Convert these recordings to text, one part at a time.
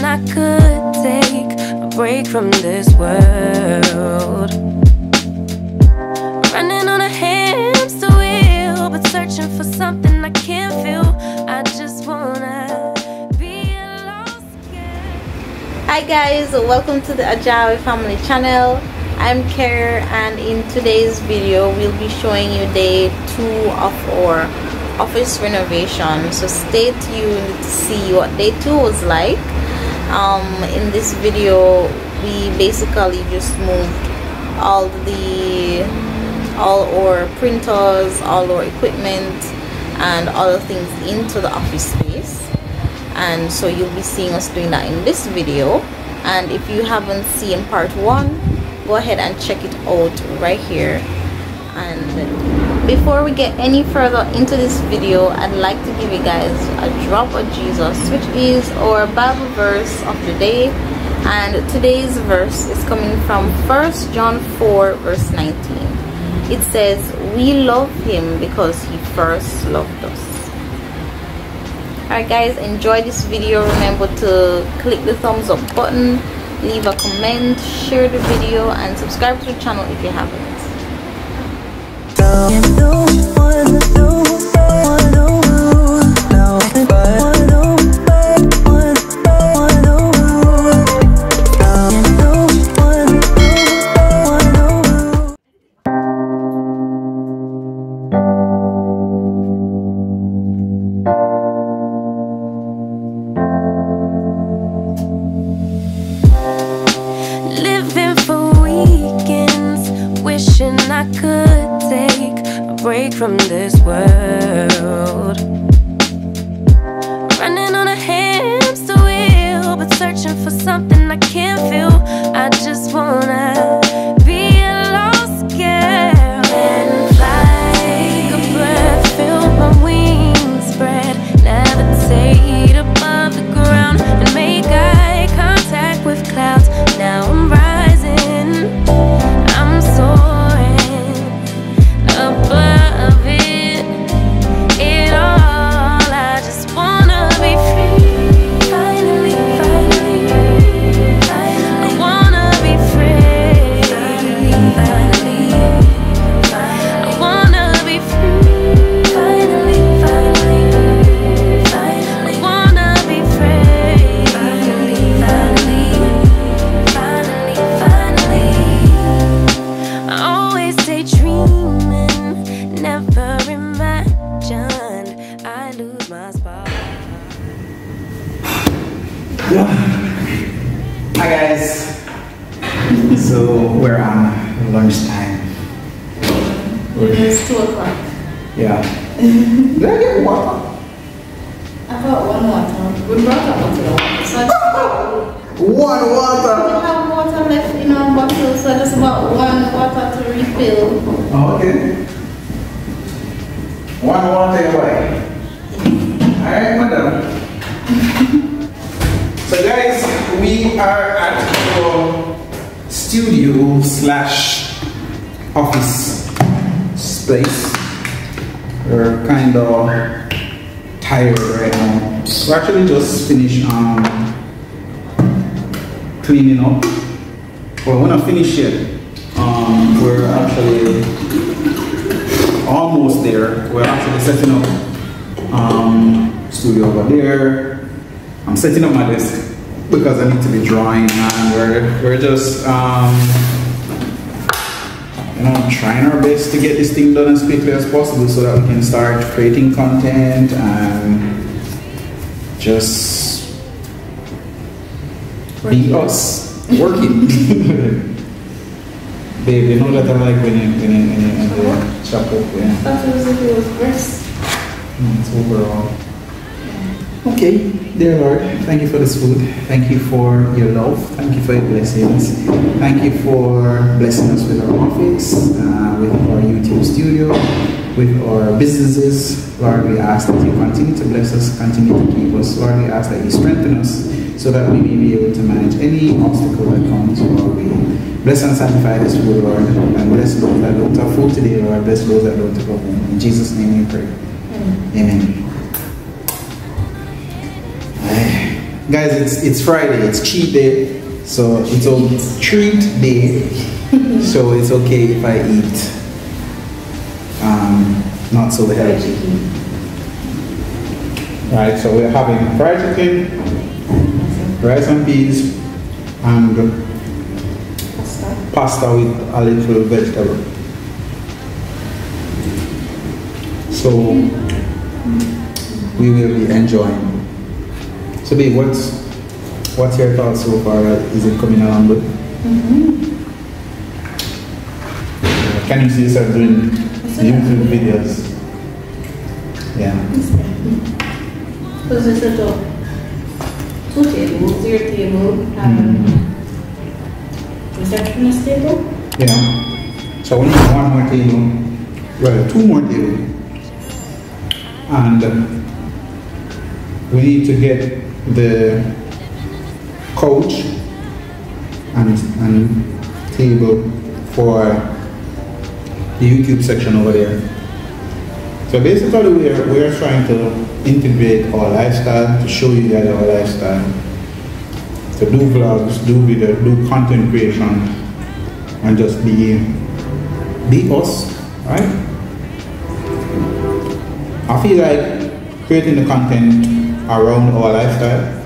I could take a break from this world. Running on a hamster wheel, but searching for something I can't feel. I just wanna be a lost girl. Hi guys, welcome to the AJAWI family channel. I'm Kara, and in today's video we'll be showing you day 2 of our office renovation, so stay tuned to see what day 2 was like. In this video we basically just moved all our printers, all our equipment and other things into the office space, and so you'll be seeing us doing that in this video. And if you haven't seen part 1, go ahead and check it out right here. And before we get any further into this video, I'd like to give you guys a drop of Jesus, which is our Bible verse of the day. And today's verse is coming from 1 John 4 verse 19. It says, "We love him because he first loved us." Alright guys, enjoy this video. Remember to click the thumbs up button, leave a comment, share the video, and subscribe to the channel if you haven't. Living for weekends, wishing I could take a break from this world. Running on a hamster wheel, but searching for something I can't feel. I just wanna be a lost girl and fly. Take a breath, feel my wings spread, levitate above the ground and make eye contact with clouds. Now I'm rising, I'm soaring above it all. I just wanna be free. Finally, finally, finally. I wanna be free. Finally, finally. I wanna be free. Finally, finally, finally. I wanna be free. Finally, finally, finally, finally. I always daydreaming, never imagined I lose my spot. Hi guys, so we're on lunchtime. It's 2 o'clock. Yeah. Did I get water? I brought 1 water. We brought a bottle of water, so I just One we water! have water left in our bottle, so I just bought 1 water to refill. Oh, okay. 1 water away. Alright, madam. So guys, we are at our studio / office space. We're kind of tired right now. We actually just finished cleaning up. Well, we're not finished yet. We're actually almost there. We're actually setting up studio over there. I'm setting up my desk because I need to be drawing, and we're just trying our best to get this thing done as quickly as possible so that we can start creating content and just be us working. Babe, you know that I like when you chop up. Yeah. I thought it was if it was breast. It's overall. Okay, dear Lord, thank you for this food. Thank you for your love. Thank you for your blessings. Thank you for blessing us with our office, with our YouTube studio, with our businesses. Lord, we ask that you continue to bless us, continue to keep us. Lord, we ask that you strengthen us so that we may be able to manage any obstacle that comes our way. Bless and sanctify this food, Lord, and bless those that don't have food today, Lord. Bless those that don't have home. In Jesus' name we pray. Amen. Guys, it's Friday, it's cheat day, so it's a treat day. So it's okay if I eat not so healthy. Right, so we're having fried chicken, rice and peas, and pasta with a little vegetable. So we will be enjoying. So babe, what's your thoughts so far? Is it coming along good? Can you see yourself doing YouTube videos? Yeah. Because it's a two tables, your table, receptionist table? Yeah. So we need one more table, well, two more tables. And we need to get the couch and table for the YouTube section over there. So basically we're trying to integrate our lifestyle, to show you guys our lifestyle, to do vlogs, do video, do content creation, and just be us, right? I feel like creating the content around our lifestyle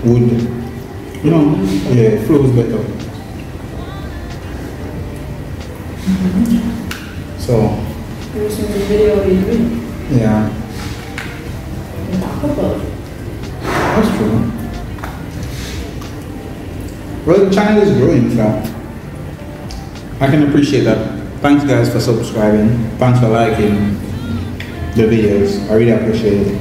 would, you know, yeah, flows better. So, There's some video you do. yeah, Talk about it. that's true. Well, the channel is growing, so I can appreciate that. Thanks guys for subscribing. Thanks for liking the videos. I really appreciate it.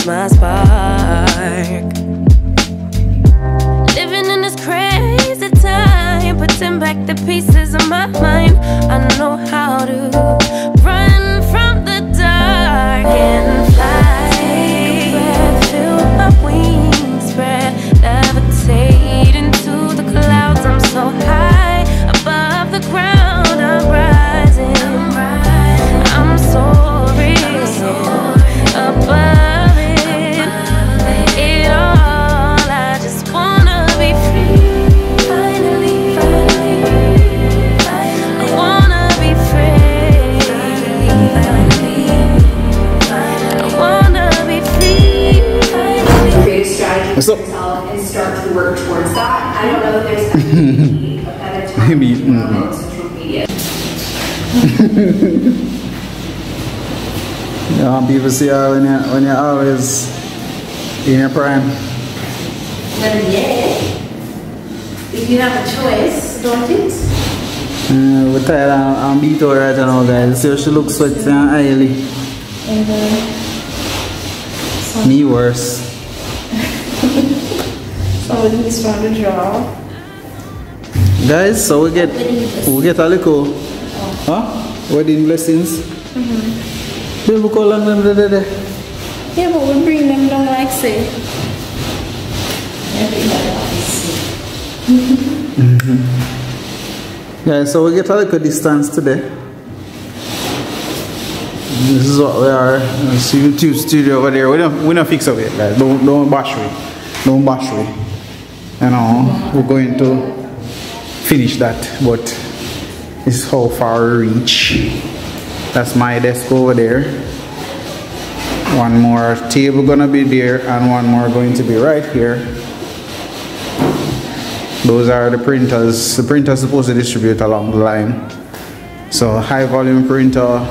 My spark. Living in this crazy time, putting back the pieces of my mind. I know how to run from the dark and fly. Take a breath, feel my wings spread, levitate into the clouds. I'm so high above the ground. I'm rising. I'm soaring above. What's up? And start to work towards that. I don't know if there's a better time Maybe, on social media. Yeah, people see you when you're always in your prime. Well, yeah. If you have a choice, don't it? We're tired and beat her right now, guys. See how she looks sweaty and oily. Me worse. Somebody's trying to draw. Guys, so we get a little wedding blessings. They look how long them there. Yeah, but we bring them down like say. Guys, so we get a little distance today. This is what we are. It's YouTube studio over there. We don't fix up yet, guys. Don't bash me. Don't bash me. You know, we're going to finish that, but this is how far we reach. That's my desk over there. One more table gonna be there, and one more going to be right here. Those are the printers. The printer's supposed to distribute along the line. So high volume printer,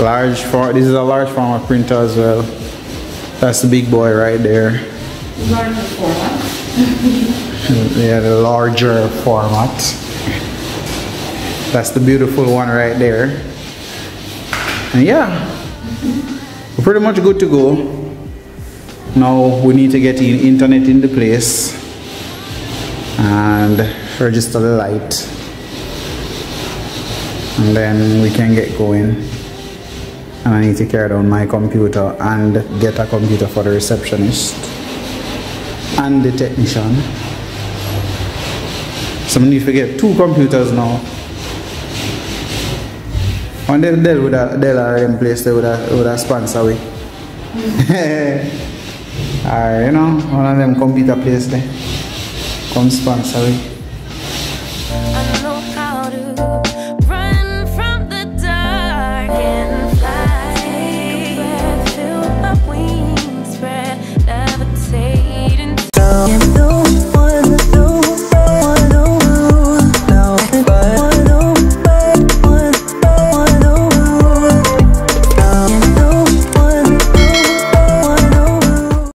large form. This is a large format printer as well. That's the big boy right there. Larger format. Yeah, the larger format. That's the beautiful one right there. And yeah, we're pretty much good to go. Now we need to get in internet in the place and register the light, and then we can get going. And I need to carry down my computer and get a computer for the receptionist and the technician. So I need to get 2 computers now. When Dell would have in place, they would have sponsor me. Alright, you know, one of them computer place there. Come sponsor me.